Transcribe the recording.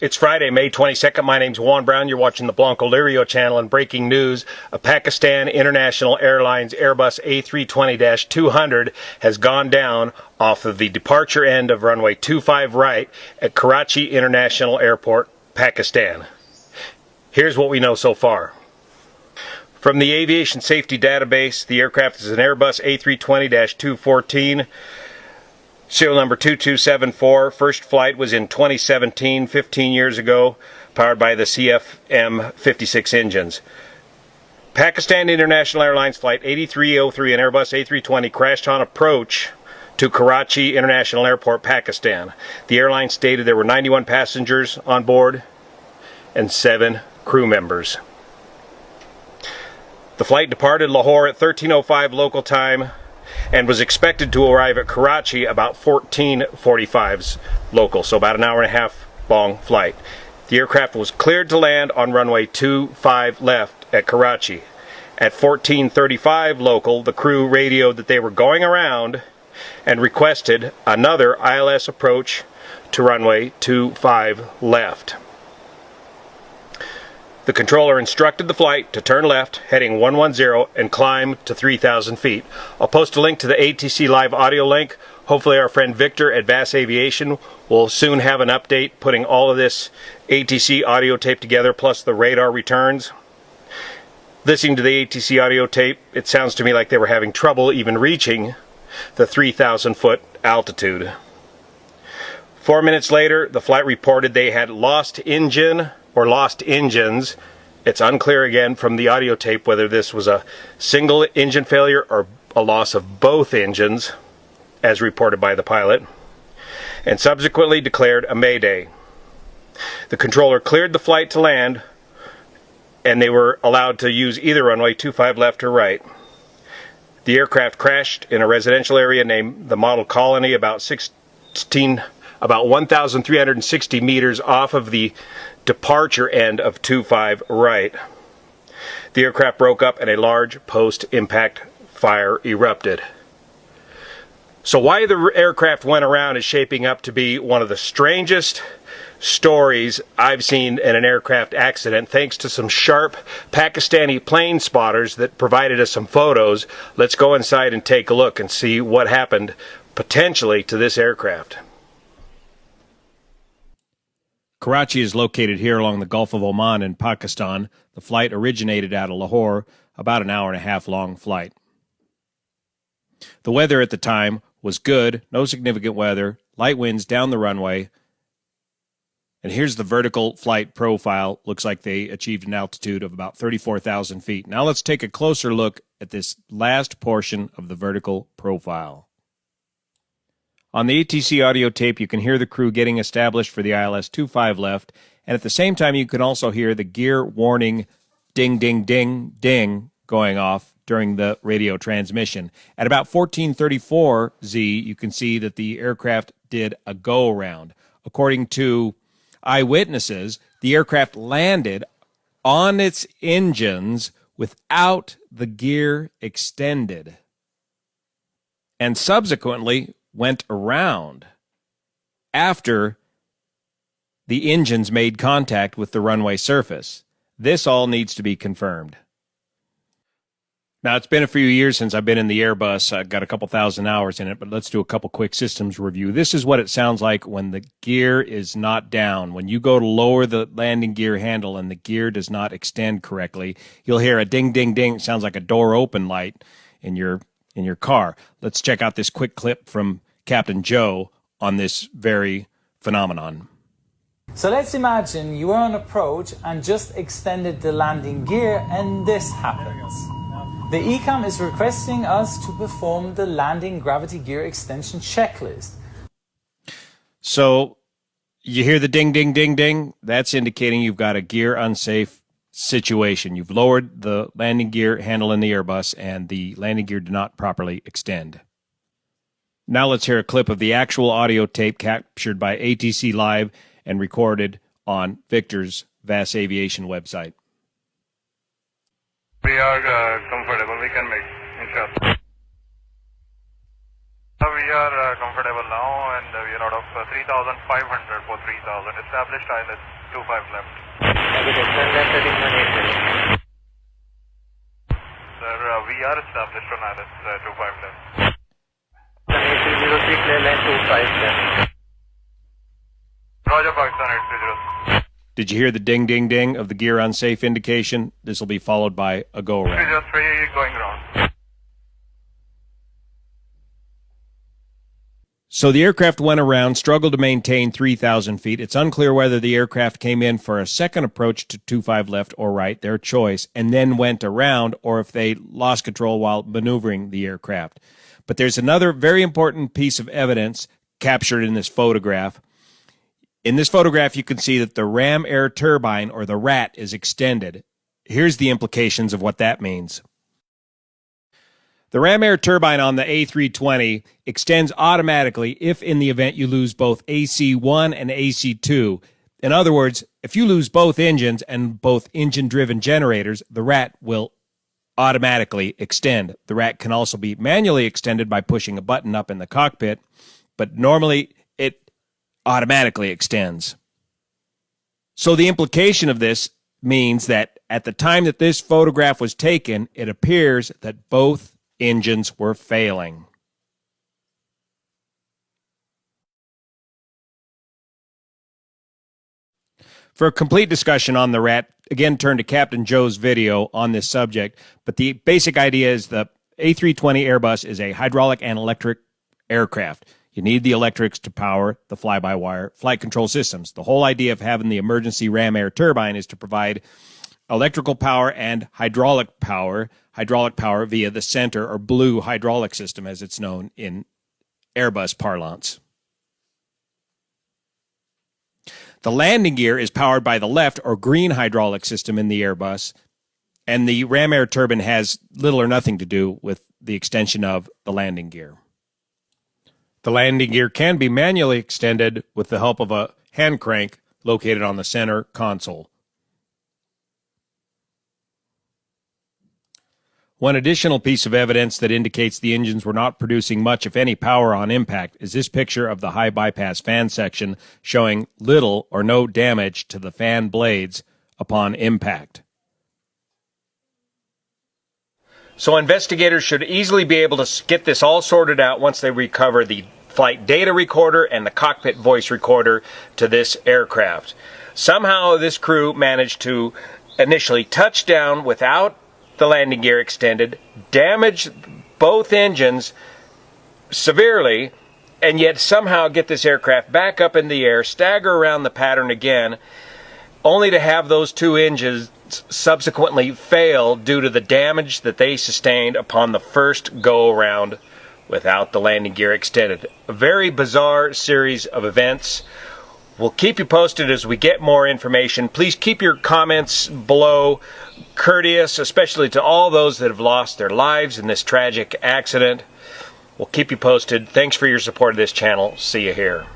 It's Friday, May 22nd. My name's Juan Brown. You're watching the Blanco Lirio channel, and breaking news, a Pakistan International Airlines Airbus A320-200 has gone down off of the departure end of runway 25 right at Karachi International Airport, Pakistan. Here's what we know so far. From the Aviation Safety Database, the aircraft is an Airbus A320-214, serial number 2274. First flight was in 2017, 15 years ago, powered by the CFM56 engines. Pakistan International Airlines Flight 8303, an Airbus A320, crashed on approach to Karachi International Airport, Pakistan. The airline stated there were 91 passengers on board and 7 crew members. The flight departed Lahore at 13:05 local time and was expected to arrive at Karachi about 14:45 local, so about an hour and a half long flight. The aircraft was cleared to land on runway 25 left at Karachi. At 14:35 local, the crew radioed that they were going around and requested another ILS approach to runway 25 left. The controller instructed the flight to turn left, heading 110, and climb to 3,000 feet. I'll post a link to the ATC Live audio link. Hopefully our friend Victor at VAS Aviation will soon have an update putting all of this ATC audio tape together, plus the radar returns. Listening to the ATC audio tape, it sounds to me like they were having trouble even reaching the 3,000-foot altitude. 4 minutes later, the flight reported they had lost engine or lost engines. It's unclear again from the audio tape whether this was a single engine failure or a loss of both engines, as reported by the pilot, and subsequently declared a mayday. The controller cleared the flight to land, and they were allowed to use either runway 25 left or right. The aircraft crashed in a residential area named the Model Colony, about 1,360 meters off of the departure end of 25 right. The aircraft broke up and a large post-impact fire erupted. So why the aircraft went around is shaping up to be one of the strangest stories I've seen in an aircraft accident, thanks to some sharp Pakistani plane spotters that provided us some photos. Let's go inside and take a look and see what happened potentially to this aircraft. Karachi is located here along the Gulf of Oman in Pakistan. The flight originated out of Lahore, about an hour and a half long flight. The weather at the time was good, no significant weather, light winds down the runway. And here's the vertical flight profile. Looks like they achieved an altitude of about 34,000 feet. Now let's take a closer look at this last portion of the vertical profile. On the ATC audio tape, you can hear the crew getting established for the ILS 25 left, and at the same time, you can also hear the gear warning ding, ding, ding, ding going off during the radio transmission. At about 14:34 Z, you can see that the aircraft did a go-around. According to eyewitnesses, the aircraft landed on its engines without the gear extended, and subsequently went around after the engines made contact with the runway surface. This all needs to be confirmed. Now, it's been a few years since I've been in the Airbus. I've got a couple thousand hours in it, but let's do a couple quick systems review. This is what it sounds like when the gear is not down. When you go to lower the landing gear handle and the gear does not extend correctly, you'll hear a ding, ding, ding. It sounds like a door open light in your car. Let's check out this quick clip from Captain Joe on this very phenomenon. So let's imagine you are on approach and just extended the landing gear, and this happens. The ECAM is requesting us to perform the landing gravity gear extension checklist. So you hear the ding, ding, ding, ding. That's indicating you've got a gear unsafe situation. You've lowered the landing gear handle in the Airbus, and the landing gear did not properly extend. Now let's hear a clip of the actual audio tape captured by ATC Live and recorded on Victor's VAS Aviation website. We are comfortable. We can make, inshallah. We are comfortable now, and we are out of 3,500 for 3,000. Established ILS 25 left. Negative, turn left heading 180. Sir, we are established on ILS 25 left. 8303, clear line 25 left. Roger, Pakistan 830. Did you hear the ding, ding, ding of the gear unsafe indication? This will be followed by a go around. 303 going round. So the aircraft went around, struggled to maintain 3,000 feet. It's unclear whether the aircraft came in for a second approach to 25 left or right, their choice, and then went around, or if they lost control while maneuvering the aircraft. But there's another very important piece of evidence captured in this photograph. In this photograph, you can see that the ram air turbine, or the RAT, is extended. Here's the implications of what that means. The ram air turbine on the A320 extends automatically if in the event you lose both AC-1 and AC-2. In other words, if you lose both engines and both engine-driven generators, the RAT will automatically extend. The RAT can also be manually extended by pushing a button up in the cockpit, but normally it automatically extends. So the implication of this means that at the time that this photograph was taken, it appears that both engines were failing. For a complete discussion on the RAT, again, turn to Captain Joe's video on this subject. But the basic idea is the A320 Airbus is a hydraulic and electric aircraft. You need the electrics to power the fly-by-wire flight control systems. The whole idea of having the emergency ram air turbine is to provide electrical power and hydraulic power via the center or blue hydraulic system, as it's known in Airbus parlance. The landing gear is powered by the left or green hydraulic system in the Airbus, and the ram air turbine has little or nothing to do with the extension of the landing gear. The landing gear can be manually extended with the help of a hand crank located on the center console. One additional piece of evidence that indicates the engines were not producing much, if any, power on impact is this picture of the high bypass fan section showing little or no damage to the fan blades upon impact. So investigators should easily be able to get this all sorted out once they recover the flight data recorder and the cockpit voice recorder to this aircraft. Somehow this crew managed to initially touch down without the landing gear extended, damage both engines severely, and yet somehow get this aircraft back up in the air, stagger around the pattern again, only to have those two engines subsequently fail due to the damage that they sustained upon the first go-around without the landing gear extended. A very bizarre series of events. We'll keep you posted as we get more information. Please keep your comments below courteous, especially to all those that have lost their lives in this tragic accident. We'll keep you posted. Thanks for your support of this channel. See you here.